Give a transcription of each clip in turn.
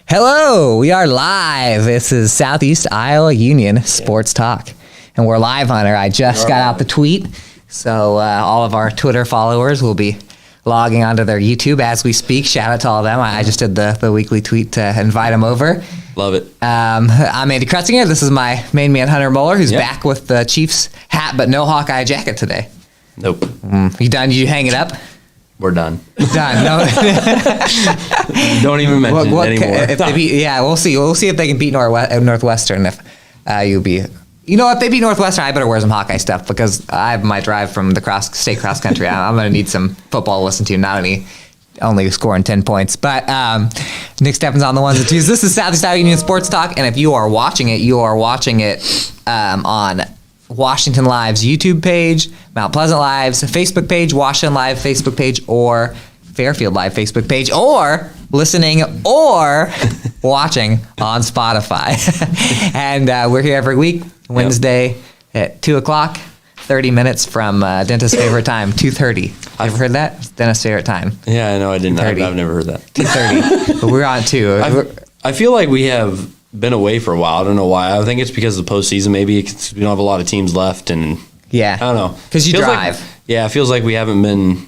Hello, we are live. This is Southeast Iowa Union Sports Talk, and we're live, Hunter. I just got out the tweet, so all of our Twitter followers will be logging onto their YouTube as we speak. Shout out to all of them. I just did the weekly tweet to invite them over. Love it. I'm Andy Kretzinger. This is my main man, Hunter Moeller, who's back with the Chiefs hat, but no Hawkeye jacket today. Nope. You done? You hang it up? We're done. Done. No. Don't even mention it anymore. If they beat, we'll see. We'll see if they can beat Northwestern. If you'll be, if they beat Northwestern, I better wear some Hawkeye stuff because I have my drive from the state cross country. I'm going to need some football to listen to, not only scoring 10 points. But Nick Steffens on the ones and twos. This is Southeast Iowa Union Sports Talk, and if you are watching it, on Washington Live's YouTube page, Mount Pleasant Live's Facebook page, Washington Live Facebook page, or Fairfield Live Facebook page, or listening or watching on Spotify. And we're here every week, Wednesday at 2 o'clock, 30 minutes from Dentist's favorite time, 2:30. Ever heard that? It's Dentist's favorite time. Yeah, I know. I didn't. I've never heard that. 2:30. But we're on 2. I feel like we have been away for a while. I don't know why. I think it's because of the postseason. Maybe we don't have a lot of teams left, and I don't know. Because you drive. It feels like we haven't been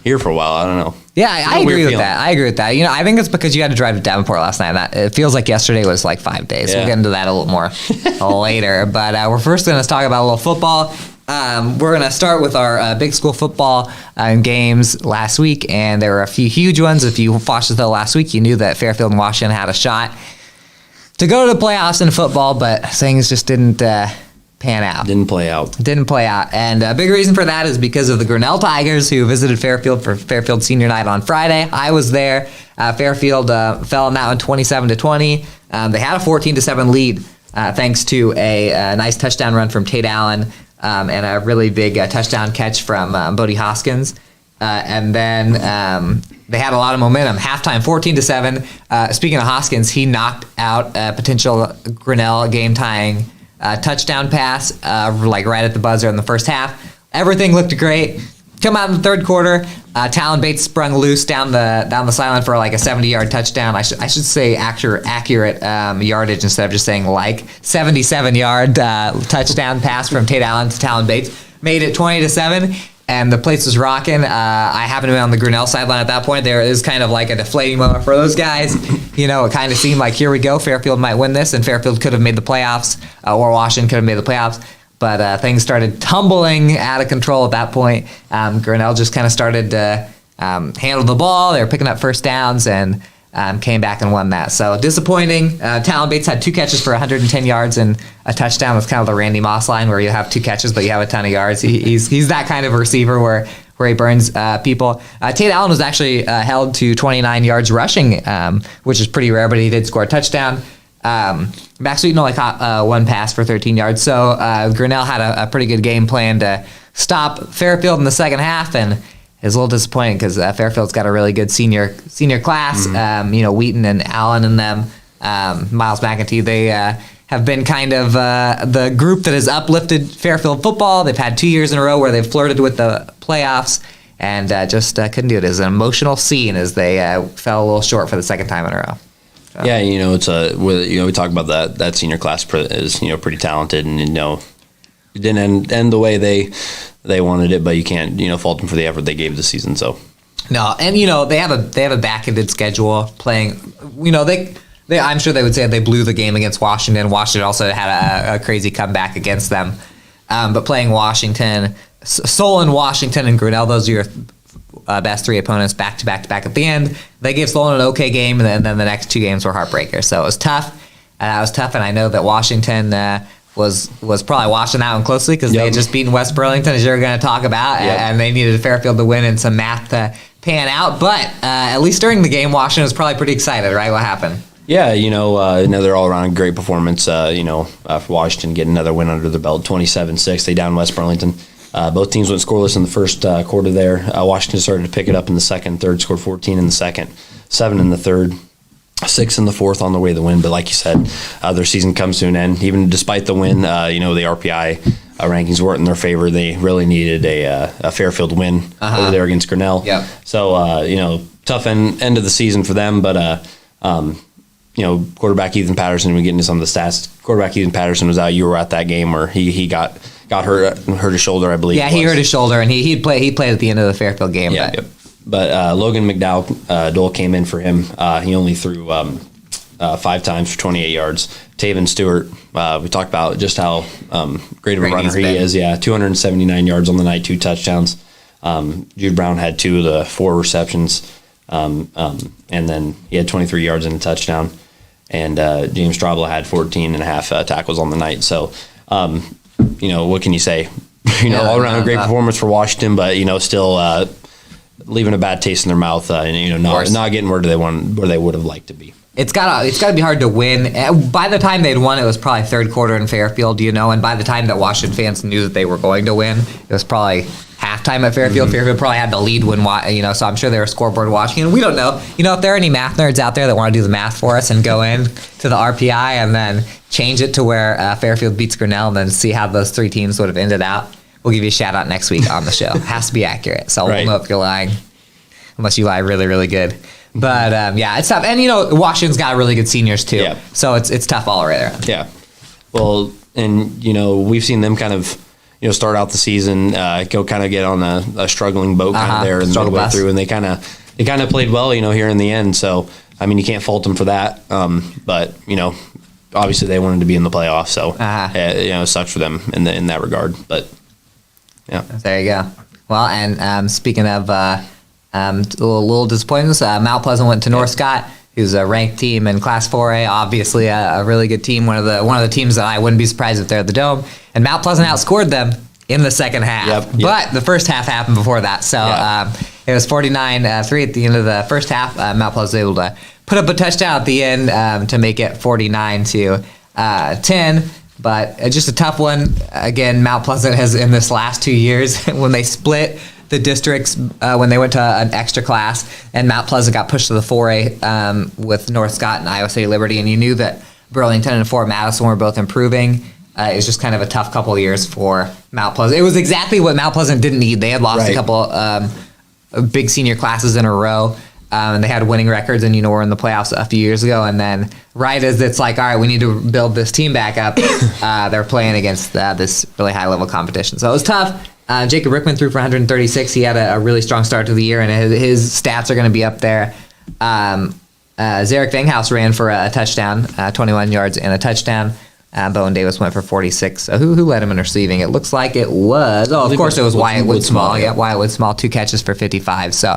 here for a while. I don't know. Yeah, I agree with that. I think it's because you had to drive to Davenport last night. It feels like yesterday was like 5 days. We'll get into that a little more later. But we're first going to talk about a little football. We're going to start with our big school football games last week, and there were a few huge ones. If you watched the last week, you knew that Fairfield and Washington had a shot to go to the playoffs in football, but things just didn't pan out. Didn't play out. And a big reason for that is because of the Grinnell Tigers, who visited Fairfield for Fairfield Senior Night on Friday. I was there. Fairfield fell in that one 27-20. They had a 14-7 lead thanks to a nice touchdown run from Tate Allen and a really big touchdown catch from Bodie Hoskins. And then they had a lot of momentum. Halftime, 14-7. Speaking of Hoskins, he knocked out a potential Grinnell game-tying touchdown pass, right at the buzzer in the first half. Everything looked great. Come out in the third quarter, Talon Bates sprung loose down the sideline for like a 70-yard touchdown. I should say accurate yardage instead of just saying 77-yard touchdown pass from Tate Allen to Talon Bates. Made it 20-7. And the place was rocking. I happened to be on the Grinnell sideline at that point. There is kind of like a deflating moment for those guys. It kind of seemed like, here we go, Fairfield might win this, and Fairfield could have made the playoffs, or Washington could have made the playoffs. But things started tumbling out of control at that point. Grinnell just kind of started to handle the ball. They were picking up first downs and came back and won that. So disappointing. Talon Bates had 2 catches for 110 yards and a touchdown. That's kind of the Randy Moss line where you have 2 catches but you have a ton of yards. He's that kind of a receiver where he burns people. Tate Allen was actually held to 29 yards rushing, which is pretty rare, but he did score a touchdown. Max Wheaton only caught 1 pass for 13 yards. So Grinnell had a pretty good game plan to stop Fairfield in the second half, and is a little disappointing because Fairfield's got a really good senior class. Mm-hmm. Wheaton and Allen and them, Miles McEntee, they have been kind of the group that has uplifted Fairfield football. They've had 2 years in a row where they've flirted with the playoffs and just couldn't do it. It was an emotional scene as they fell a little short for the second time in a row. So. Yeah, it's we talk about that senior class is pretty talented, and it didn't end the way they wanted it, but you can't fault them for the effort they gave this season. So no, and they have a back-ended schedule playing. They I'm sure they would say they blew the game against Washington. Washington also had a crazy comeback against them, but playing Washington, Solon, Washington, and Grinnell, those are your best 3 opponents back to back at the end. They gave Solon an okay game, and then the next 2 games were heartbreakers. So it was tough. And I know that Washington was probably watching that one closely because they had just beaten West Burlington, as you're going to talk about, and they needed Fairfield to win and some math to pan out. But at least during the game, Washington was probably pretty excited, right? What happened? Yeah, another all-around great performance, for Washington, getting another win under their belt, 27-6. They downed West Burlington. Both teams went scoreless in the first quarter there. Washington started to pick it up in the second, third, scored 14 in the second, 7 in the third. 6 in the fourth on the way to the win, but like you said, their season comes to an end. Even despite the win, the RPI rankings weren't in their favor. They really needed a Fairfield win over there against Grinnell. Yep. So tough end of the season for them, but quarterback Ethan Patterson, we get into some of the stats. Quarterback Ethan Patterson was out. You were at that game where he got hurt his shoulder, I believe. Yeah, he hurt his shoulder, and he played at the end of the Fairfield game. Yeah, but Logan McDowell Dole came in for him. He only threw 5 times for 28 yards. Taven Stewart, we talked about just how great of a runner he is. Yeah, 279 yards on the night, 2 touchdowns. Jude Brown had 2 of the 4 receptions, and then he had 23 yards and a touchdown. And James Strabla had 14 and a half tackles on the night. So, what can you say? All around a great performance for Washington, but still leaving a bad taste in their mouth. Not getting where they would have liked to be. It's gotta be hard to win. By the time they'd won, it was probably third quarter in Fairfield, and by the time that Washington fans knew that they were going to win, it was probably halftime at Fairfield. Mm-hmm. Fairfield probably had the lead when, so I'm sure they were scoreboard watching. And we don't know. If there are any math nerds out there that want to do the math for us and go in to the RPI and then change it to where Fairfield beats Grinnell and then see how those 3 teams would have ended out, we'll give you a shout out next week on the show. It has to be accurate. So we'll know if you're lying, unless you lie really, really good. But it's tough. And Washington's got really good seniors too. Yeah. So it's tough all around. Yeah. Well, and we've seen them kind of start out the season, go kind of get on a struggling boat kind of there and midway through, and they kind of played well, here in the end. So I mean, you can't fault them for that. But obviously they wanted to be in the playoffs, so it sucks for them in that regard. But yeah, there you go. Well, and speaking of little disappointments, Mount Pleasant went to North Scott, who's a ranked team in Class 4A. Obviously, a really good team. One of the teams that I wouldn't be surprised if they're at the Dome. And Mount Pleasant outscored them in the second half. Yep. But the first half happened before that. So it was 49-3 at the end of the first half. Mount Pleasant was able to put up a touchdown at the end to make it 49-10. But just a tough one. Again, Mount Pleasant has, in this last 2 years, when they split the districts, when they went to an extra class, and Mount Pleasant got pushed to the 4A with North Scott and Iowa City Liberty, and you knew that Burlington and Fort Madison were both improving. It was just kind of a tough couple of years for Mount Pleasant. It was exactly what Mount Pleasant didn't need. They had lost a couple big senior classes in a row, and they had winning records, and were in the playoffs a few years ago. And then right as it's like, all right, we need to build this team back up, they're playing against this really high level competition. So it was tough. Jacob Rickman threw for 136. He had a really strong start to the year, and his stats are going to be up there. Zarek Vanghouse ran for a touchdown, 21 yards and a touchdown. Bowen Davis went for 46. So who led him in receiving? It looks like it was. Oh, of course it was Wyatt Woodsmall. Yeah, Wyatt Woodsmall, 2 catches for 55. So,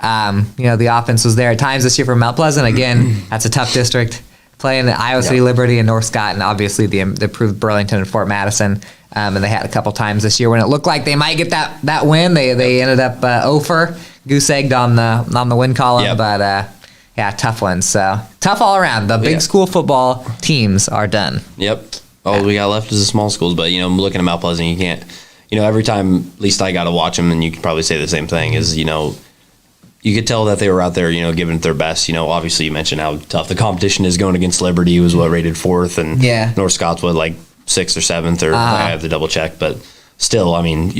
the offense was there at times this year for Mount Pleasant. Again, that's a tough district. Playing the Iowa City Liberty and North Scott, and obviously the improved Burlington and Fort Madison. And they had a couple times this year when it looked like they might get that win. They ended up 0-for, goose-egged on the win column. But tough ones. So tough all around. The big school football teams are done. Yep. All we got left is the small schools. But looking at Mount Pleasant, you can't. Every time, at least I got to watch them, and you can probably say the same thing. Is you could tell that they were out there, giving it their best. Obviously you mentioned how tough the competition is going against Liberty, who was rated 4th, and North Scott's 6th or 7th, or I have to double check, but still, I mean,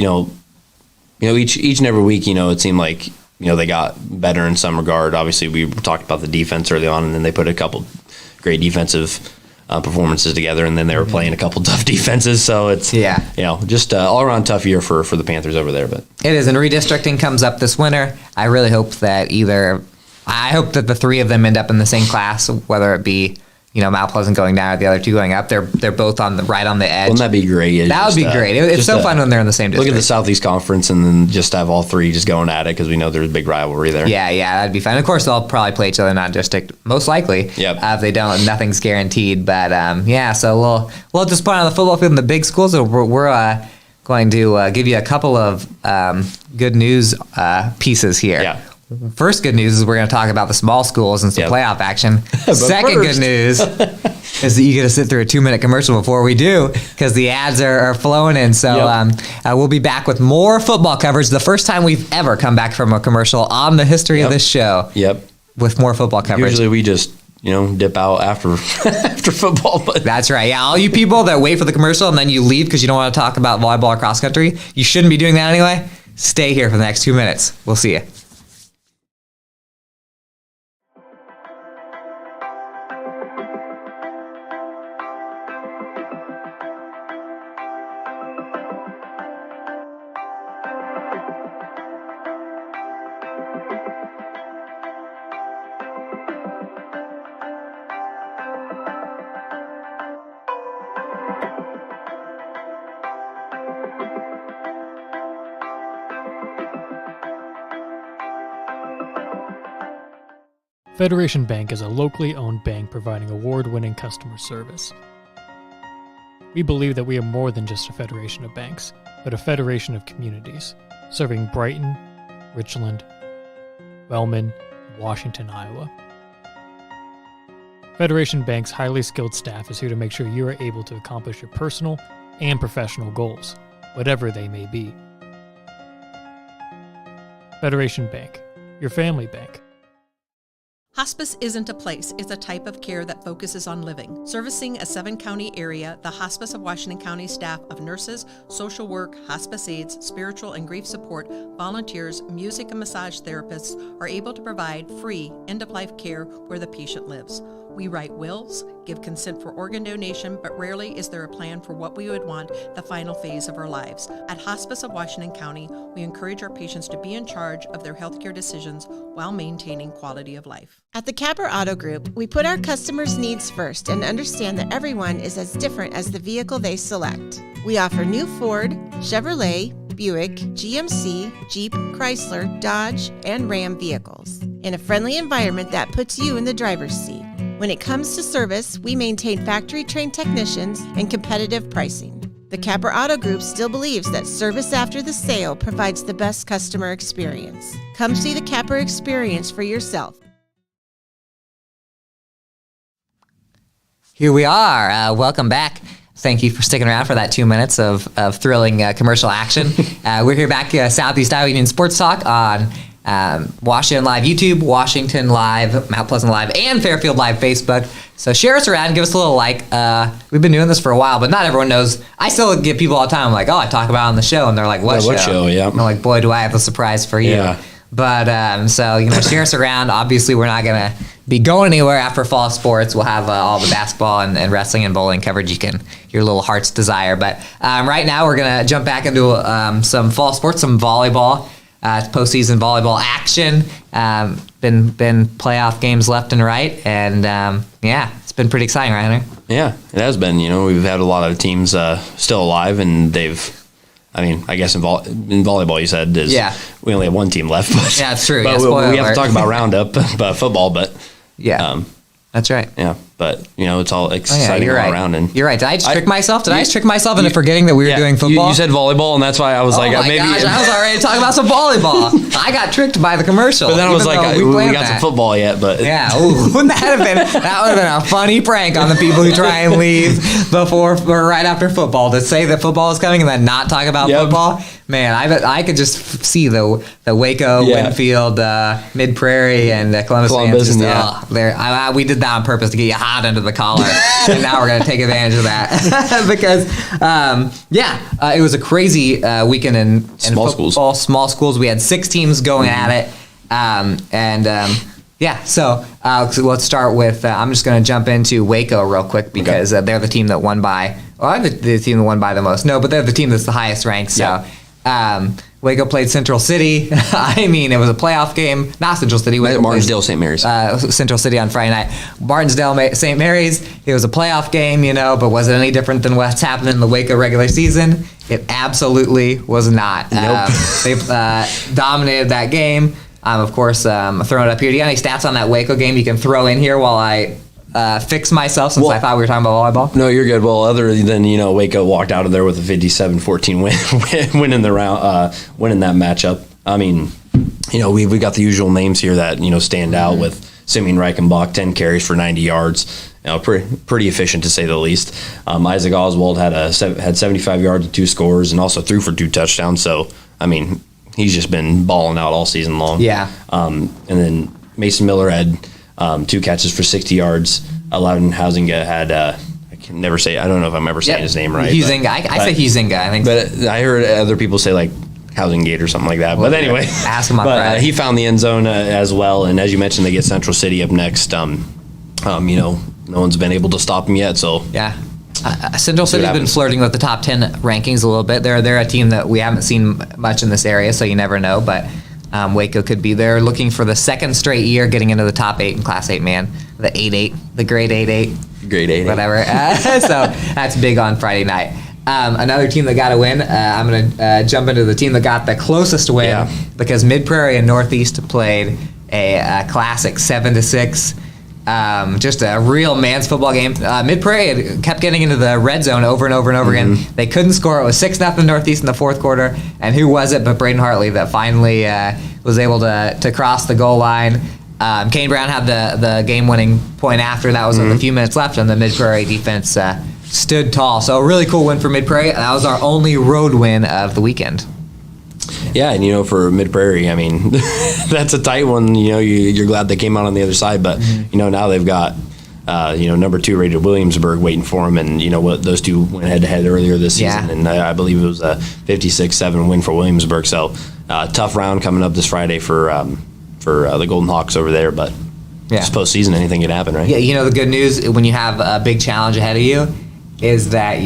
each and every week, it seemed like they got better in some regard. Obviously, we talked about the defense early on, and then they put a couple great defensive performances together, and then they were playing a couple tough defenses. So it's just all around tough year for the Panthers over there. But it is, and redistricting comes up this winter. I really hope that I hope that the 3 of them end up in the same class, whether it be Mount Pleasant going down or the other 2 going up. They're both right on the edge. Wouldn't that be great? That would be great. It's so fun when they're in the same district. Look at the Southeast Conference and then just have all 3 just going at it, because we know there's a big rivalry there. Yeah, that'd be fun. Of course, they'll probably play each other in that district, most likely. Yep. If they don't, nothing's guaranteed. But so we'll just put on the football field in the big schools. So we're going to give you a couple of good news pieces here. Yeah. First good news is we're going to talk about the small schools and some playoff action. Second good news is that you get to sit through a 2-minute commercial before we do, because the ads are flowing in. So we'll be back with more football coverage. The first time we've ever come back from a commercial on the history of this show. Yep. With more football coverage. Usually we just dip out after football. But that's right. Yeah, all you people that wait for the commercial and then you leave because you don't want to talk about volleyball or cross country, you shouldn't be doing that anyway. Stay here for the next 2 minutes. We'll see you. Federation Bank is a locally owned bank providing award-winning customer service. We believe that we are more than just a federation of banks, but a federation of communities, serving Brighton, Richland, Wellman, and Washington, Iowa. Federation Bank's highly skilled staff is here to make sure you are able to accomplish your personal and professional goals, whatever they may be. Federation Bank, your family bank. Hospice isn't a place, it's a type of care that focuses on living. Servicing a 7-county area, the Hospice of Washington County staff of nurses, social work, hospice aides, spiritual and grief support, volunteers, music and massage therapists are able to provide free end-of-life care where the patient lives. We write wills, give consent for organ donation, but rarely is there a plan for what we would want the final phase of our lives. At Hospice of Washington County, we encourage our patients to be in charge of their healthcare decisions while maintaining quality of life. At the Capper Auto Group, we put our customers' needs first and understand that everyone is as different as the vehicle they select. We offer new Ford, Chevrolet, Buick, GMC, Jeep, Chrysler, Dodge, and Ram vehicles in a friendly environment that puts you in the driver's seat. When it comes to service, we maintain factory-trained technicians and competitive pricing. The Capper Auto Group still believes that service after the sale provides the best customer experience. Come see the Capper experience for yourself. Here we are. Welcome back. Thank you for sticking around for that 2 minutes of thrilling commercial action. We're here back Southeast Iowa Union Sports Talk on Washington Live YouTube, Washington Live, Mount Pleasant Live, and Fairfield Live Facebook. So share us around, give us a little like. We've been doing this for a while, but not everyone knows. I still get people all the time like, oh, I talk about it on the show, and they're like, what show? Yeah. And I'm like, boy, do I have a surprise for you. Yeah. But so share us around. Obviously, we're not gonna be going anywhere after fall sports. We'll have all the basketball and wrestling and bowling coverage your little heart's desire. But right now, we're gonna jump back into some fall sports, some volleyball. Postseason volleyball action. Been playoff games left and right, and it's been pretty exciting, right, Hunter? Yeah, it has been. We've had a lot of teams still alive, and I guess in volleyball, you said we only have one team left. But, yeah, it's true. But we have to talk about roundup, about football, but that's right. Yeah, but it's all exciting all around. And you're right. Did I just trick myself? Did I just trick myself into forgetting that we were doing football? You said volleyball, and that's why I was maybe. Gosh, I was already talking about some volleyball. I got tricked by the commercial. But then I was like, we got some football yet, but wouldn't that have been? That would have been a funny prank on the people who try and leave before or right after football to say that football is coming and then not talk about football. Man, I could just see the Waco, Winfield, Mid Prairie, and Columbus fans. We did that on purpose to get you hot under the collar, and now we're going to take advantage of that because, it was a crazy weekend in small football, small schools. We had 6 teams going at it, So let's start with. I'm just going to jump into Waco real quick because they're the team that won by. Well, the team that won by the most. No, but they're the team that's the highest ranked. So. Waco played Central City. It was a playoff game. Not Central City. Martinsdale St. Mary's. Central City on Friday night. Martinsdale St. Mary's. It was a playoff game, but was it any different than what's happened in the Waco regular season? It absolutely was not. Nope. They dominated that game. Of course, I'm throwing it up here. Do you got any stats on that Waco game you can throw in here while I fix myself since I thought we were talking about volleyball? No, you're good. Well, other than Waco walked out of there with a 57-14 win, winning the round, winning that matchup. We got the usual names here that stand out with Simeon Reichenbach, 10 carries for 90 yards. Pretty efficient to say the least. Isaac Oswald had 75 yards and 2 scores, and also threw for 2 touchdowns. So he's just been balling out all season long. Yeah. And then Mason Miller had 2 catches for 60 yards. Loudon Huizinga had, I can never say, I don't know if I'm ever saying his name right. Huizinga. I say Huizinga, I think. But I heard other people say Housing Gate or something like that. But anyway. Ask him on Friday. He found the end zone as well. And as you mentioned, they get Central City up next. No one's been able to stop him yet. So yeah. Central City's been flirting with the top 10 rankings a little bit. They're a team that we haven't seen much in this area, so you never know. But Waco could be there looking for the second straight year getting into the top 8 in Class 8, man. The 8-8, the grade 8-8. Grade 8-8. Whatever. So that's big on Friday night. Another team that got a win, I'm going to jump into the team that got the closest win because Mid Prairie and Northeast played a classic 7-6. Just a real man's football game. Mid Prairie had kept getting into the red zone over and over and over again. They couldn't score. It was 6-0 Northeast in the fourth quarter. And who was it but Braden Hartley that finally was able to cross the goal line. Kane Brown had the game-winning point after. That was with a few minutes left, and the Mid Prairie defense stood tall. So a really cool win for Mid Prairie. That was our only road win of the weekend. Yeah, and for Mid Prairie, I mean, that's a tight one. You're glad they came out on the other side, but now they've got number 2 rated Williamsburg waiting for them, and what those two went head to head earlier this season, and I believe it was a 56-7 win for Williamsburg. So tough round coming up this Friday for the Golden Hawks over there, but it's postseason, anything can happen, right? Yeah, the good news when you have a big challenge ahead of you is that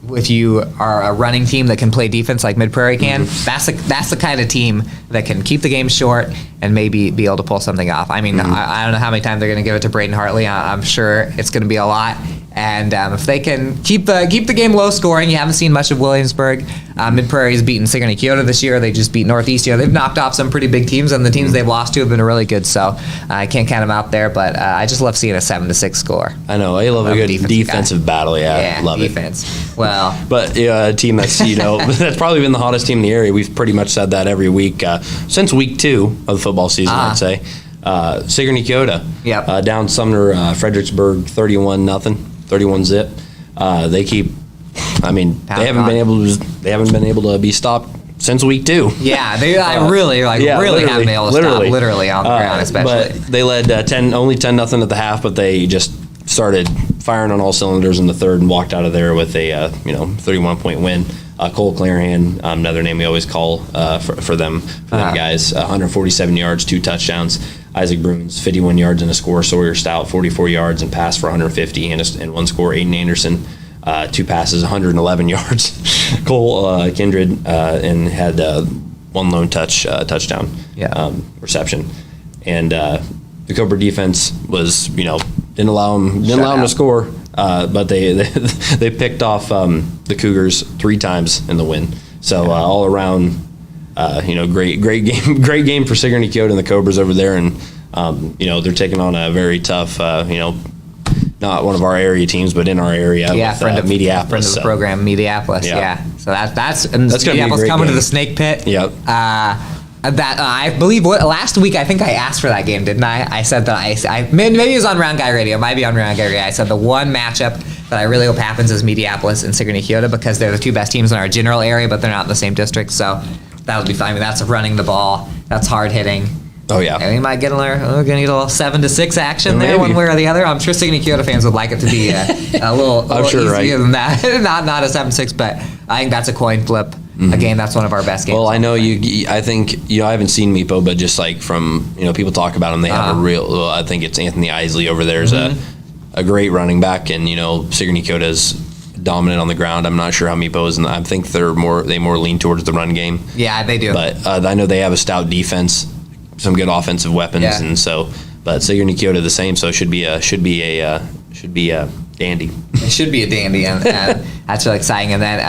if you are a running team that can play defense like Mid Prairie can, that's the kind of team that can keep the game short and maybe be able to pull something off. I mean, I don't know how many times they're going to give it to Braden Hartley. I'm sure it's going to be a lot. And if they can keep the game low scoring, you haven't seen much of Williamsburg. Mid Prairie's beaten Sigourney Keota this year. They just beat Northeast. They've knocked off some pretty big teams, and the teams they've lost to have been really good. So I can't count them out there, but I just love seeing a 7-6 score. I know. I love a good defensive battle. Yeah, love defense. It. Well, but a team that's that's probably been the hottest team in the area. We've pretty much said that every week since week 2 of the football season. I'd say Sigourney Keota down Sumner Fredericksburg 31-zip. They keep. I mean, they haven't been able to be stopped since week 2. Yeah, they really haven't been able to stop literally on the ground, especially. But they led only 10-0 at the half, but they just started firing on all cylinders in the third and walked out of there with a 31-point win. Cole Clarahan, another name we always call for them guys. 147 yards, 2 touchdowns. Isaac Bruins, 51 yards and a score. Sawyer Stout, 44 yards and pass for 150 and 1 score. Aiden Anderson, 2 passes, 111 yards. Cole Kindred and had 1 lone touchdown reception. And the Cobra defense was didn't allow them to score, but they picked off the Cougars 3 times in the win. So all around. Great game for Sigourney Keota and the Cobras over there, and they're taking on a very tough, not one of our area teams, but in our area. Yeah, friend of Mediapolis. Friend of the program, Mediapolis. Yeah. So that's Mediapolis coming to the Snake Pit. Yep. I believe last week I think I asked for that game, didn't I? I said that I maybe it was on Round Guy Radio. It might be on Round Guy Radio. I said the one matchup that I really hope happens is Mediapolis and Sigourney Keota because they're the 2 best teams in our general area, but they're not in the same district. So that would be fine. I mean, that's running the ball. That's hard hitting. Oh yeah. And we might get we're gonna need a little 7-6 action there, one way or the other. I'm sure Sigourney Keota fans would like it to be a little easier than that. not a 7-6, but I think that's a coin flip. Again, that's one of our best games. Well, I know I think I haven't seen Meepo, but just like from people talk about them, they have a real. I think it's Anthony Isley over there is a great running back, and Sigourney Keota's dominant on the ground. I'm not sure how Meepo is, and I think they more lean towards the run game. Yeah, they do. But I know they have a stout defense, some good offensive weapons, and so. But Sigourney Keota the same, so it should be a dandy. It should be a dandy, and that's really exciting. And then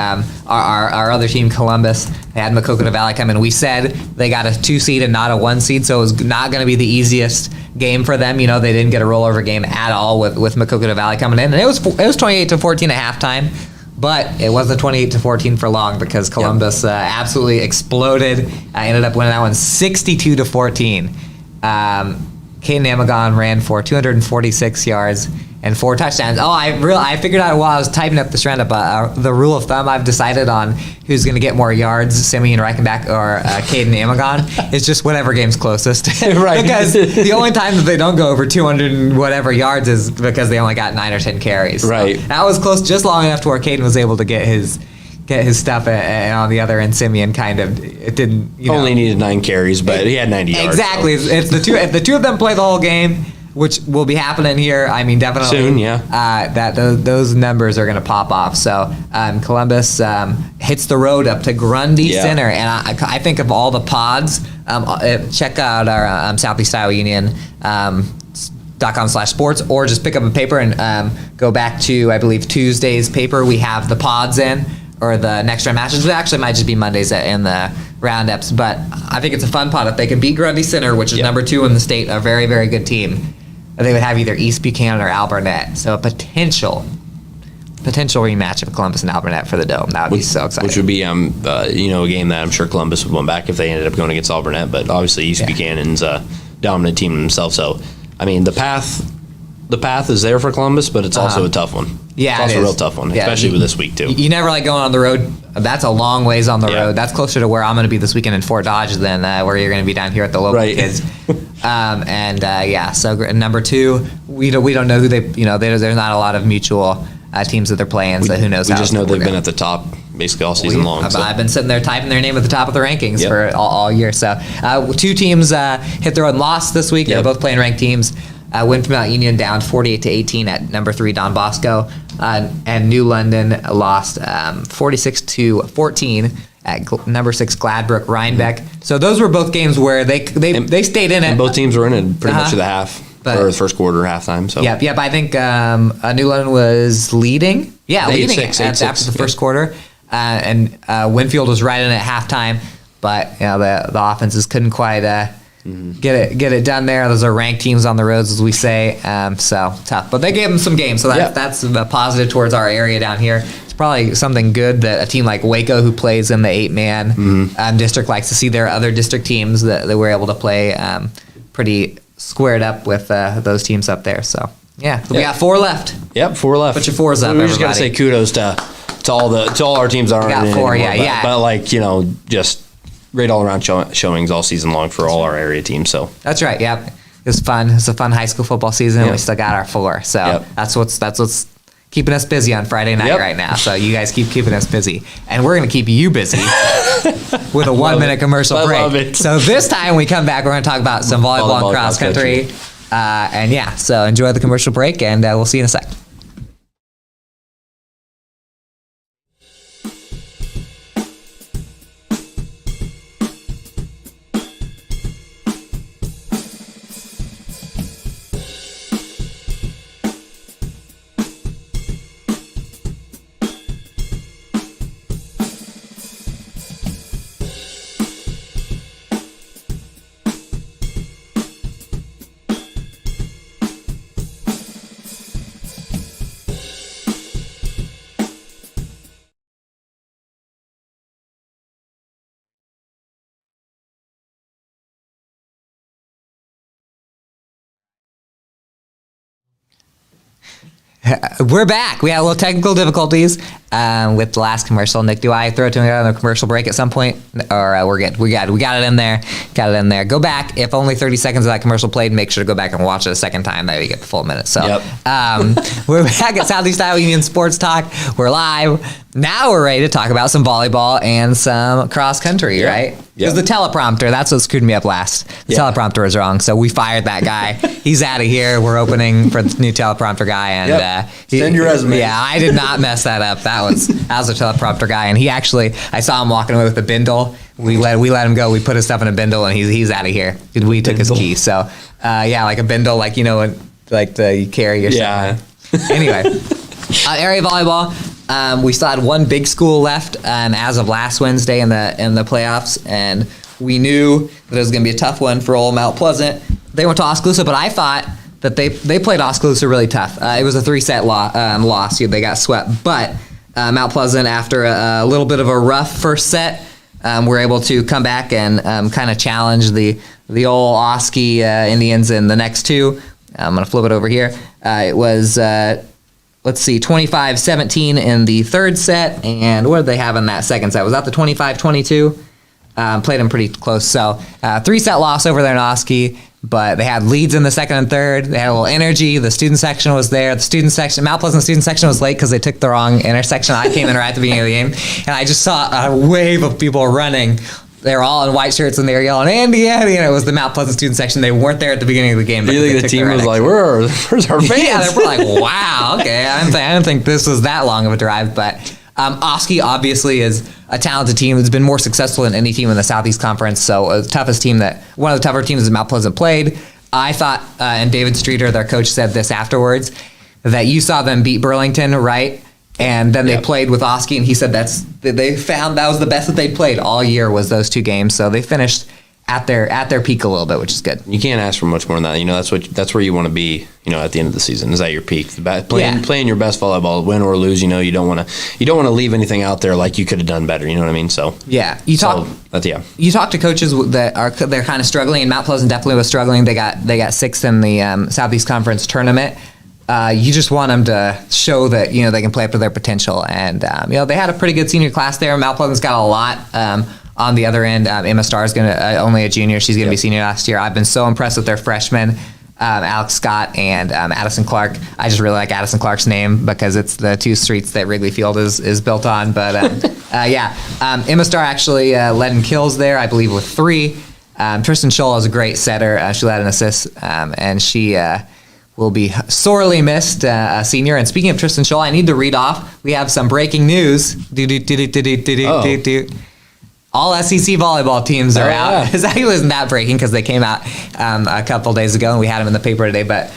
our other team, Columbus, they had Maquoketa Valley come in. We said they got a 2 seed and not a 1 seed, so it was not going to be the easiest game for them. They didn't get a rollover game at all with Maquoketa Valley coming in, and it was 28-14 at halftime. But it wasn't 28-14 for long because Columbus absolutely exploded. Ended up winning that one 62-14. Caden Amagon ran for 246 yards and 4 touchdowns. I figured out while I was typing up this roundup, the rule of thumb I've decided on who's going to get more yards, Simeon Reichenbach or Caden Amagon, is just whatever game's closest. Right. Because the only time that they don't go over 200 and whatever yards is because they only got 9 or 10 carries. Right. So that was close, just long enough to where Caden was able to get his stuff, and on the other end, Simeon kind of it didn't. Only needed 9 carries, but he had 90 yards. Exactly. So. It's the two. If the 2 of them play the whole game, which will be happening here, I mean, definitely soon. Yeah. Those numbers are going to pop off. So Columbus hits the road up to Grundy Center, and I think of all the pods. Check out our Southeast Iowa Union. .com/sports, or just pick up a paper and go back to, I believe, Tuesday's paper. We have the pods in. or the next round matches. It actually might just be Mondays in the roundups, but I think it's a fun pot. If they can beat Grundy Center, which is number 2 in the state, a very, very good team, they would have either East Buchanan or Alburnett. So a potential rematch of Columbus and Alburnett for the Dome. That would be so exciting. Which would be, a game that I'm sure Columbus would win back if they ended up going against Alburnett. But obviously East Buchanan's a dominant team themselves. So, I mean, the path is there for Columbus, but it's also a tough one. Yeah, it's also a real tough one, especially with this week too. You never like going on the road. That's a long ways on the Yeah. road. That's closer to where I'm going to be this weekend in Fort Dodge than where you're going to be down here at the local kids. So number 2, we don't know who they. There's not a lot of mutual teams that they're playing. So who knows? We just know they've been at the top basically all season long. I've been sitting there typing their name at the top of the rankings Yep. for all year. So 2 teams hit the road and lost this week. Yep. They're both playing ranked teams. Winfield Mount Union down 48-18 at number 3 Don Bosco, and New London lost 46-14 at number 6 Gladbrook Rhinebeck. So those were both games where they stayed in it. And both teams were in it pretty much to the half, or the first quarter, halftime. So Yep. I think New London was leading. Yeah, They had leading six, after the first quarter, and Winfield was right in at halftime. But the offenses couldn't quite get it done there. Those are ranked teams on the roads, as we say. So tough, but they gave them some games. So that's a positive towards our area down here. It's probably something good that a team like Waco, who plays in the 8-man district, likes to see their other district teams that were able to play pretty squared up with those teams up there. So we got 4 left. Yep, 4 left. Put your 4s up. We just gotta say kudos to all our teams that aren't Got in it 4, anymore, yeah. But just great all around showings all season long for all our area teams. So That's right. Yep. It was fun. It's a fun high school football season. Yep. We still got our 4. So Yep. that's what's keeping us busy on Friday night right now. So you guys keep keeping us busy, and we're going to keep you busy with a 1-minute commercial I break. love it. So this time we come back, we're going to talk about some volleyball and cross country. So enjoy the commercial break, and we'll see you in a sec. We're back. We had a little technical difficulties with the last commercial. Nick, do I throw it to another commercial break at some point, or we're good? We got it in there. Got it in there. Go back. If only 30 seconds of that commercial played, make sure to go back and watch it a second time. That way you get the full minute. So we're back at Southeast Iowa Union Sports Talk. We're live. Now we're ready to talk about some volleyball and some cross country, right? Because the teleprompter, that's what screwed me up last. The teleprompter was wrong, so we fired that guy. He's out of here. We're opening for the new teleprompter guy, and send your resume. Yeah, I did not mess that up. That was a teleprompter guy, and he actually, I saw him walking away with a bindle. We let him go. We put his stuff in a bindle, and he's out of here. We took his key. So like a bindle, like you carry your stuff. Anyway, area volleyball. We still had one big school left as of last Wednesday in the playoffs, and we knew that it was going to be a tough one for old Mount Pleasant. They went to Oskaloosa, but I thought that they played Oskaloosa really tough. It was a 3-set loss. They got swept, but Mount Pleasant, after a little bit of a rough first set, were able to come back and kind of challenge the old Oski Indians in the next 2. I'm going to flip it over here. It was... let's see, 25-17 in the third set, and what did they have in that second set? Was that the 25-22? Played them pretty close. So 3-set loss over there in Oski, but they had leads in the second and third. They had a little energy. The student section was there. Mount Pleasant student section was late because they took the wrong intersection. I came in right at the beginning of the game, and I just saw a wave of people running. They were all in white shirts, and they were yelling, Andy, Andy, and it was the Mount Pleasant student section. They weren't there at the beginning of the game. Do you think the team was like, where's our fans? Yeah, they were like, wow, okay. I didn't think this was that long of a drive, but Oski obviously is a talented team that's been more successful than any team in the Southeast Conference, so one of the tougher teams that Mount Pleasant played. I thought, and David Streeter, their coach, said this afterwards, that you saw them beat Burlington, right? And then they Yep. played with Oski, and he said they found that was the best that they played all year was those 2 games. So they finished at their peak a little bit, which is good. You can't ask for much more than that. You know, that's where you want to be. You know, at the end of the season, is at your peak. Playing your best volleyball, win or lose. You know, you don't want to leave anything out there like you could have done better. You know what I mean? So Yeah, you talk to coaches they're kind of struggling, and Mount Pleasant definitely was struggling. They got 6th in the Southeast Conference tournament. You just want them to show that they can play up to their potential, and they had a pretty good senior class there. Mount Pleasant's got a lot. On the other end, Emma Starr is only a junior. She's going to be senior last year. I've been so impressed with their freshmen, Alex Scott and Addison Clark. I just really like Addison Clark's name because it's the 2 streets that Wrigley Field is built on. But Emma Starr actually led in kills there, I believe, with 3. Tristan Scholl is a great setter. She led an assist, and she will be sorely missed, a senior. And speaking of Tristan Scholl, I need to read off. We have some breaking news. All SEC volleyball teams are out. It actually wasn't that breaking because they came out a couple days ago, and we had them in the paper today. But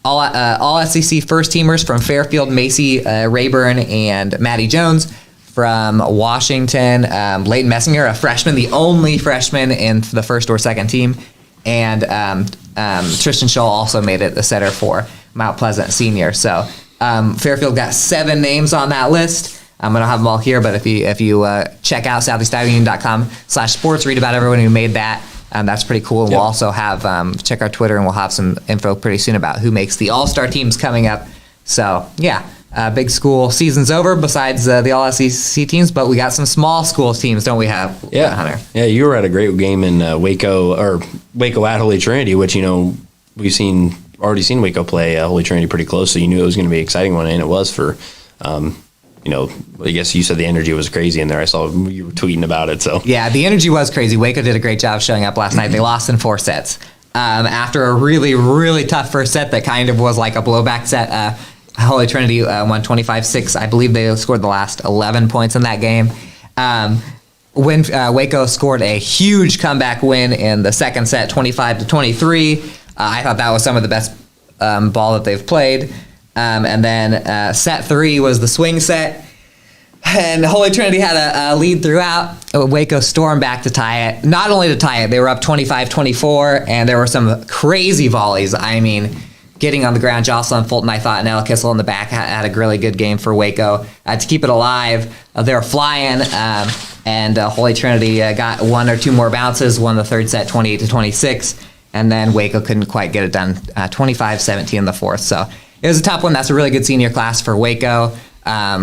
all SEC first teamers from Fairfield, Macy Rayburn, and Maddie Jones. From Washington, Leighton Messinger, a freshman, the only freshman in the first or second team, and Tristan Scholl also made it the setter for Mount Pleasant senior. So Fairfield got 7 names on that list. I'm going to have them all here, but if you check out southeastiowaunion.com/sports, read about everyone who made that. That's pretty cool. And We'll also have, check our Twitter, and we'll have some info pretty soon about who makes the All-Star teams coming up. So, big school season's over besides the All-SEC teams, but we got some small school teams, don't we have, Hunter? Yeah, you were at a great game in Waco at Holy Trinity, which, we've already seen Waco play Holy Trinity pretty close, so you knew it was going to be an exciting one, and it was for I guess you said the energy was crazy in there. I saw you were tweeting about it. So yeah, the energy was crazy. Waco did a great job showing up last night. They lost in 4 sets. After a really, really tough first set that kind of was like a blowback set, Holy Trinity won 25-6. I believe they scored the last 11 points in that game. When Waco scored a huge comeback win in the second set, 25-23. I thought that was some of the best ball that they've played. And then set 3 was the swing set. And Holy Trinity had a lead throughout. Waco stormed back to tie it. Not only to tie it, they were up 25-24, and there were some crazy volleys. I mean, getting on the ground, Jocelyn Fulton, I thought, and Ella Kissel in the back had a really good game for Waco. To keep it alive, they were flying, and Holy Trinity got 1 or 2 more bounces, won the third set 28-26, and then Waco couldn't quite get it done, 25-17 in the fourth. So it was a tough one. That's a really good senior class for Waco.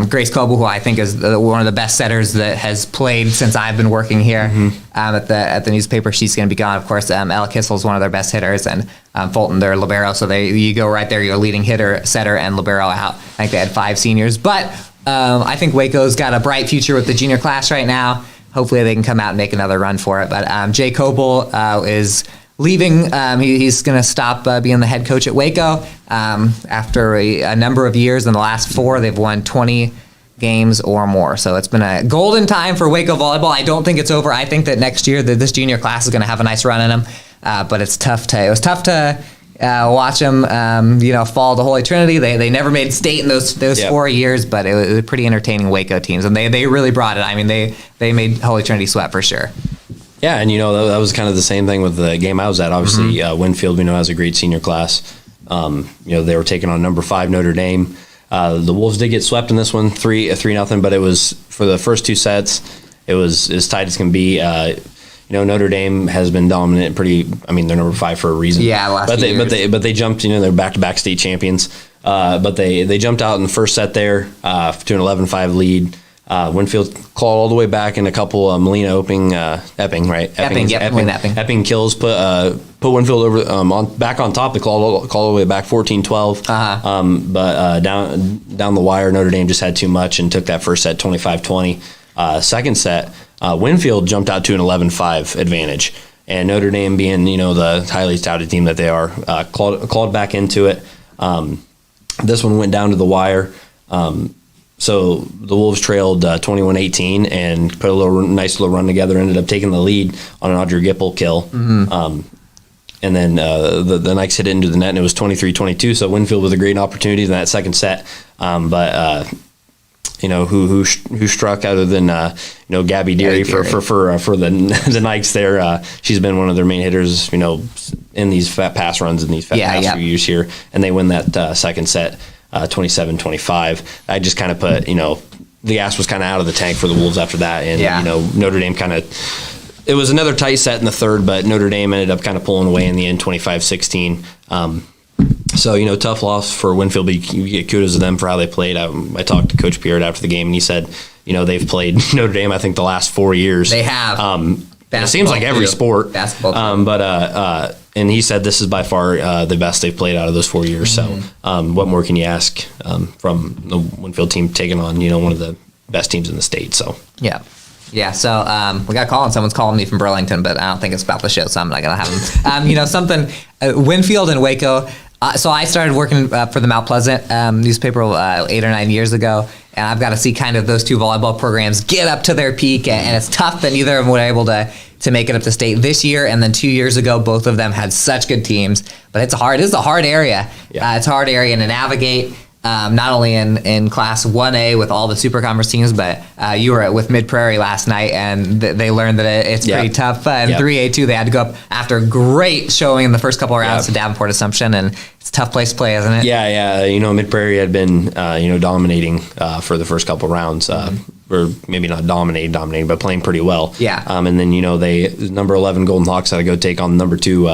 Grace Coble, who I think is one of the best setters that has played since I've been working here at the newspaper. She's going to be gone, of course. Ella Kissel is one of their best hitters, and Fulton, their libero. So you go right there, your leading hitter, setter, and libero out. I think they had 5 seniors. But I think Waco's got a bright future with the junior class right now. Hopefully they can come out and make another run for it. But Jay Coble is leaving. He's going to stop being the head coach at Waco after a number of years. In the last 4, they've won 20 games or more. So it's been a golden time for Waco volleyball. I don't think it's over. I think that next year this junior class is going to have a nice run in them. But it was tough to watch them fall to Holy Trinity. They never made state in those 4 years, but it was a pretty entertaining Waco teams, and they really brought it. I mean, they made Holy Trinity sweat for sure. Yeah, and that was kind of the same thing with the game I was at. Obviously, Winfield, has a great senior class. They were taking on number 5 Notre Dame. The Wolves did get swept in this one, 3-0, but it was for the first 2 sets. It was as tight as can be. Notre Dame has been dominant. They're number 5 for a reason. Yeah, last few years. But they jumped. They're back-to-back state champions. But they jumped out in the first set there to an 11-5 lead. Winfield clawed all the way back in a couple Melina Epping, right? Epping kills put Winfield over back on top. They clawed all the way back 14-12. But down the wire, Notre Dame just had too much and took that first set 25-20. Second set, Winfield jumped out to an 11-5 advantage, and Notre Dame, being the highly touted team that they are, clawed back into it. This one went down to the wire. So the Wolves trailed 21-18 and put a nice little run together, ended up taking the lead on an Audrey Gipple kill. And then the Knights hit it into the net, and it was 23-22. So Winfield with a great opportunity in that second set. But who struck other than Gabby Deary for the Nikes there. She's been one of their main hitters, in these pass runs in these past few years here, and they win that second set 27-25. I just kind of put the gas was kind of out of the tank for the Wolves after that, and Notre Dame kind of. It was another tight set in the third, but Notre Dame ended up kind of pulling away in the end, 25-16. So, tough loss for Winfield, but you get kudos to them for how they played. I talked to Coach Pierre after the game, and he said, they've played Notre Dame, I think, the last 4 years. They have. It seems like every sport. Basketball. And he said this is by far the best they've played out of those 4 years. So what more can you ask from the Winfield team taking on, one of the best teams in the state? So Yeah, so we got a call, and someone's calling me from Burlington, but I don't think it's about the show, so I'm not going to have them. Winfield and Waco. So I started working for the Mount Pleasant newspaper 8 or 9 years ago, and I've got to see kind of those two volleyball programs get up to their peak, and it's tough that neither of them were able to make it up to state this year, and then 2 years ago, both of them had such good teams. But it's a hard area. Yeah. It's a hard area to navigate. Not only in Class 1A with all the Super Conference teams, but you were with Mid Prairie last night, and they learned that it's pretty tough. In 3A too, they had to go up after a great showing in the first couple of rounds to Davenport Assumption, and it's a tough place to play, isn't it? Yeah. Mid Prairie had been dominating for the first couple of rounds. Or maybe not dominating, but playing pretty well. Yeah. And then they number 11 Golden Hawks had to go take on number 2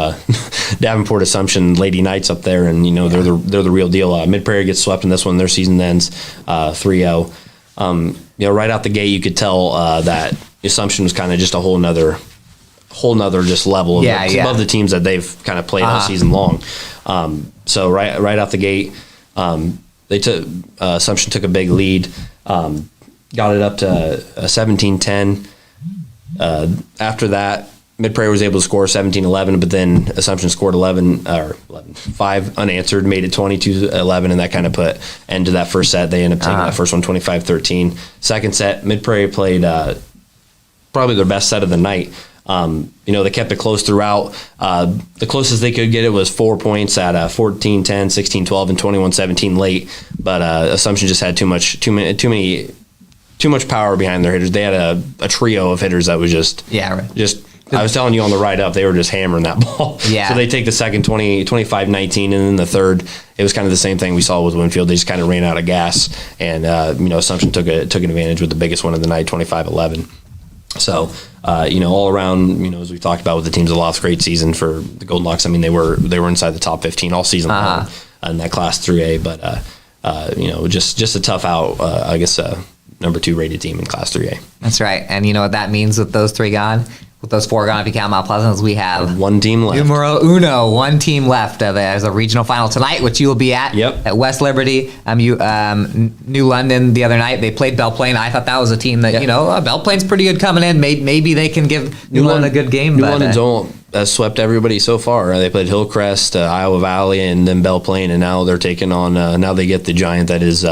Davenport Assumption Lady Knights up there, and they're the real deal. Mid Prairie gets swept in this one. Their season ends 3-0. Right out the gate, you could tell that Assumption was kind of just a whole nother just level above the teams that they've kind of played all season long. So right out the gate, Assumption took a big lead. Got it up to 17-10. After that, Mid Prairie was able to score 17-11, but then Assumption scored 5 unanswered, made it 22-11, and that kind of put end to that first set. They ended up taking that first one 25-13. Second set, Mid Prairie played probably their best set of the night. They kept it close throughout. The closest they could get it was 4 points at 14-10, 16-12, and 21-17 late. But Assumption just had too much power behind their hitters. They had a trio of hitters that was just. I was telling you on the ride up, they were just hammering that ball. Yeah. So they take the second 25-19, and then the third, it was kind of the same thing we saw with Winfield. They just kind of ran out of gas, and Assumption took an advantage with the biggest one of the night, 25-11. So, all around, as we talked about with the teams that lost, great season for the Golden Hawks. I mean, they were inside the top 15 all season long in that Class 3A, but just a tough out. I guess number 2 rated team in Class 3A. That's right, and you know what that means with those 3 gone. With those 4 gone, if you count Mount Pleasant, is we have one team left. Numero uno, one team left. There's a regional final tonight, which you will be at at West Liberty. New London the other night, they played Belle Plaine. I thought that was a team that, Belle Plaine's pretty good coming in. Maybe they can give New London a good game. New London's has swept everybody so far. They played Hillcrest, Iowa Valley, and then Belle Plaine, and now they're taking on, now they get the giant that is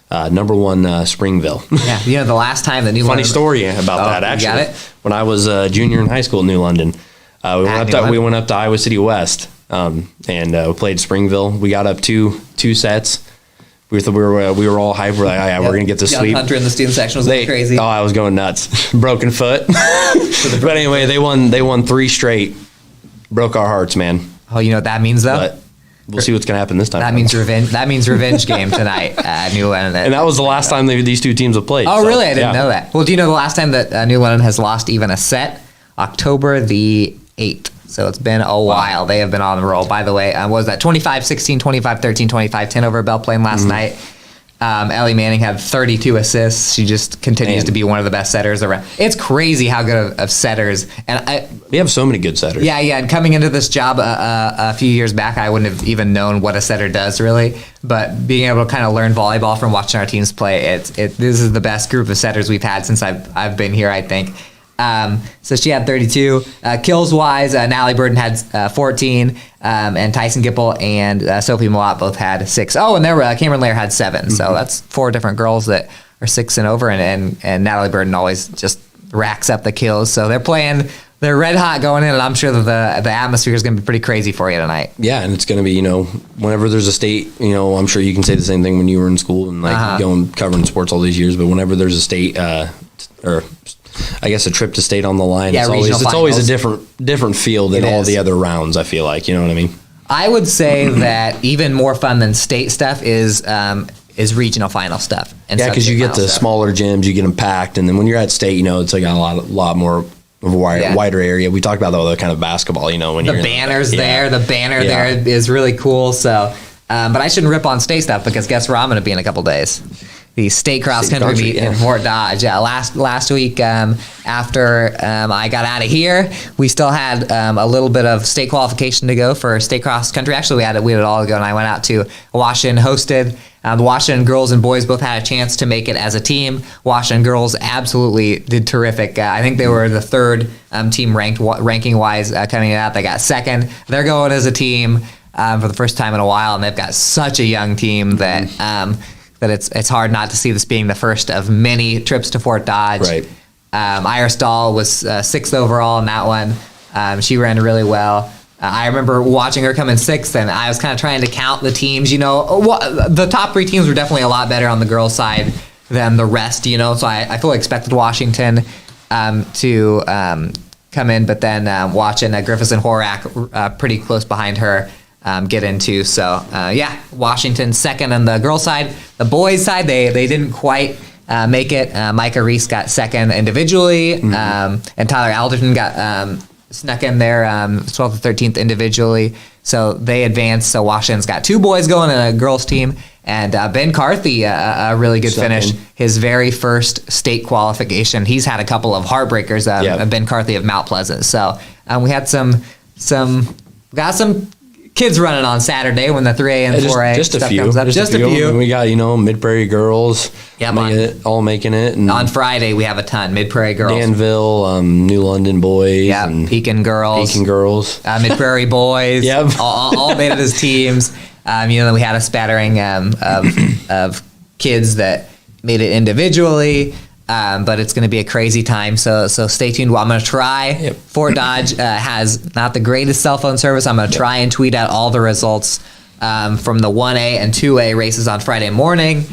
number 1 Springville. Yeah, the last time that New London. Funny story about that, actually. You got it? When I was a junior in high school in New London, we went up to Iowa City West, and we played Springville. We got up two sets. We were all hyped. We're like, we're gonna get this sweep. Hunter in the student section was going crazy. Oh, I was going nuts. Broken foot. But anyway, they won 3 straight. Broke our hearts, man. Oh, you know what that means though? But we'll see what's going to happen this time. That means revenge. That means revenge game tonight at New London. And that was the last time these 2 teams have played. Oh, really? I didn't know that. Well, do you know the last time that New London has lost even a set? October the 8th. So it's been a while. They have been on the roll. By the way, what was that? 25-16, 25-13, 25-10 over Belle Plaine last night. Ellie Manning had 32 assists. She just continues to be one of the best setters around. It's crazy how good of setters. And we have so many good setters. Yeah. And coming into this job a few years back, I wouldn't have even known what a setter does really. But being able to kind of learn volleyball from watching our teams play, this is the best group of setters we've had since I've been here, I think. So she had 32. Kills wise, Natalie Burden had 14, and Tyson Gipple and Sophie Malott both had 6. Oh, and Cameron Lair had 7. So that's 4 different girls that are 6 and over, and Natalie Burden always just racks up the kills. So they're playing they're red hot going in, and I'm sure that the atmosphere is going to be pretty crazy for you tonight. Yeah, and it's going to be, whenever there's a state, I'm sure you can say the same thing when you were in school and going covering sports all these years. But whenever there's a state, or I guess a trip to state on the line, Yeah, it's always a finals. different feel than It all is. the other rounds. I feel like, you know what I mean? I would say that even more fun than state stuff is regional final stuff. And Yeah, because you sub-state get the final stuff. smaller gyms, you get them packed, and then when you're at state, it's like a lot more of a wider area. We talked about the kind of basketball, when The you're banner's in, there. The banner Yeah. there is really cool. So, but I shouldn't rip on state stuff because guess where I'm going to be in a couple days? The state cross State country country, meet in yeah. Fort Dodge. Yeah, last week after I got out of here, we still had a little bit of state qualification to go for state cross country. Actually, we had it all to go, and I went out to Washington, hosted. The Washington girls and boys both had a chance to make it as a team. Washington girls absolutely did terrific. I think they were the third team ranking wise coming out. They got second. They're going as a team for the first time in a while, and they've got such a young team that that it's hard not to see this being the first of many trips to Fort Dodge. Right. Iris Dahl was sixth overall in that one. She ran really well. I remember watching her come in sixth, and I was kind of trying to count the teams. The top three teams were definitely a lot better on the girls' side than the rest. So I fully expected Washington to come in, but then watching Griffiths and Horak pretty close behind her get into. So, Washington second on the girls' side. The boys' side, they didn't quite make it. Micah Reese got second individually, and Tyler Alderton got snuck in there 12th and 13th individually. So they advanced. So Washington's got two boys going and a girls' team. And Ben Carthy, a really good Second. finish. His very first state qualification. He's had a couple of heartbreakers, Ben Carthy of Mount Pleasant. So we had some kids running on Saturday when the 3A and 4A just a stuff few. comes up. Just a few. And we got Mid Prairie girls, Yep, all making it, and On Friday, we have a ton. Mid Prairie girls. Danville, New London boys, Yeah, and Pekin girls. Pekin girls. Mid Prairie boys. Yep. all made it as teams. Then we had a spattering of kids that made it individually. But it's going to be a crazy time, so stay tuned. Well, I'm going to try. Yep. Fort Dodge has not the greatest cell phone service. I'm going to try and tweet out all the results from the 1A and 2A races on Friday morning,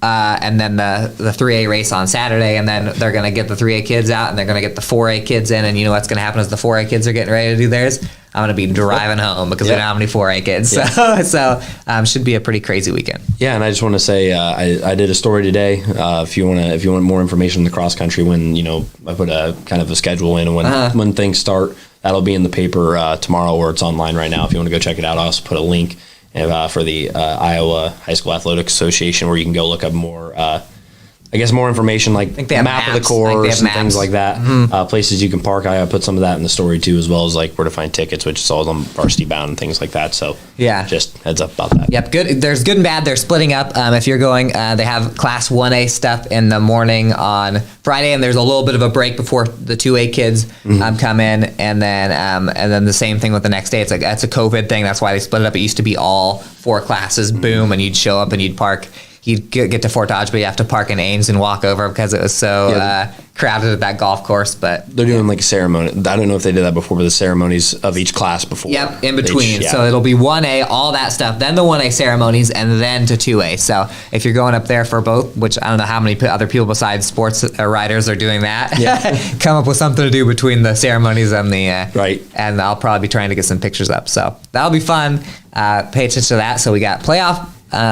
and then the 3A race on Saturday, and then they're going to get the 3A kids out, and they're going to get the 4A kids in, and you know what's going to happen is the 4A kids are getting ready to do theirs. I'm going to be driving home because we don't have any 4A kids, so should be a pretty crazy weekend. Yeah, and I just want to say I did a story today. If you want more information on the cross country, when I put a kind of a schedule in, and when things start, that'll be in the paper tomorrow, or it's online right now. If you want to go check it out, I also put a link for the Iowa High School Athletics Association where you can go look up more. More information like think they have map of the maps. I think they course have and things maps. like that. Places you can park. I put some of that in the story too, as well as like where to find tickets, which is all on Varsity Bound and things like that. So just heads up about that. Yep, good. There's good and bad. They're splitting up. If you're going, they have Class 1A stuff in the morning on Friday, and there's a little bit of a break before the 2A kids come in, and then the same thing with the next day. It's a COVID thing. That's why they split it up. It used to be all 4 classes, boom, and you'd show up and you'd park. You'd get to Fort Dodge, but you have to park in Ames and walk over because it was so crowded at that golf course. But They're doing like a ceremony. I don't know if they did that before, but the ceremonies of each class before. Yep, in between. So it'll be 1A, all that stuff, then the 1A ceremonies, and then to 2A. So if you're going up there for both, which I don't know how many other people besides sports riders are doing that, come up with something to do between the ceremonies and the Right. And I'll probably be trying to get some pictures up. So that'll be fun. Pay attention to that. So we got playoff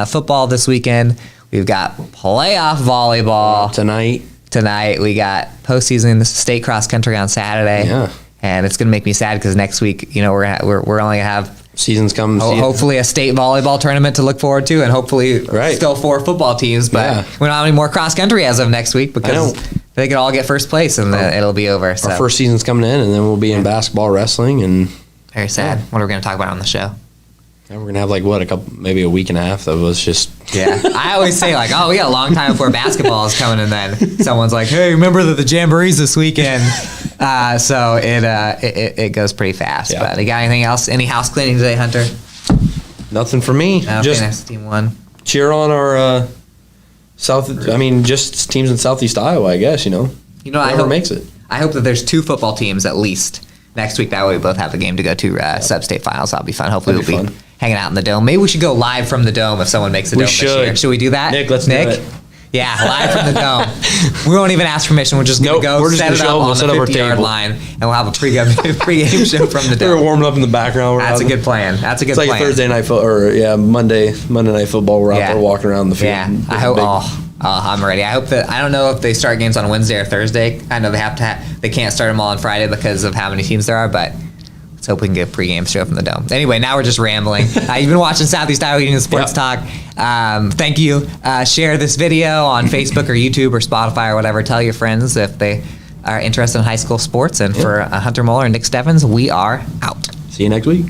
football this weekend. We've got playoff volleyball tonight. We got postseason state cross country on Saturday. Yeah. And it's gonna make me sad because next week, we're only gonna have Season's coming. hopefully a state volleyball tournament to look forward to, and hopefully still 4 football teams. But we don't have any more cross country as of next week because they could all get first place and then it'll be over. So Our first season's coming in, and then we'll be in basketball, wrestling, and very sad. What are we gonna talk about on the show? we're gonna have maybe a week and a half of us just. Yeah, I always say we got a long time before basketball is coming, and then someone's like, "Hey, remember that the Jamboree's this weekend?" So it goes pretty fast. Yeah. But you got anything else? Any house cleaning today, Hunter? Nothing for me. Okay, Just next team won. cheer on our just teams in Southeast Iowa. I guess I whoever hope makes it. I hope that there's 2 football teams at least next week. That way we both have a game to go to sub-state finals. That'll be fun. Hopefully That'd be we'll be fun. hanging out in the dome. Maybe we should go live from the dome if someone makes the We dome this year. should. Should we do that? Nick, let's do it. Yeah, live from the dome. We won't even ask permission. We're just going to Nope, go we're just set gonna it show up up, on we'll the set up our 50-yard table. line, and we'll have a pregame show from the They were dome. warming up in the background. That's a good plan. That's a good It's like plan. Thursday night Monday night football. We're out Yeah. there walking around the field. Yeah, and I hope. big- I'm ready. I hope that. I don't know if they start games on Wednesday or Thursday. I know they have to. They can't start them all on Friday because of how many teams there are. But let's hope we can get a pregame show from the dome. Anyway, now we're just rambling. You've been watching Southeast Iowa Union Sports Talk. Thank you. Share this video on Facebook or YouTube or Spotify or whatever. Tell your friends if they are interested in high school sports. And for Hunter Muller and Nick Stevens, we are out. See you next week.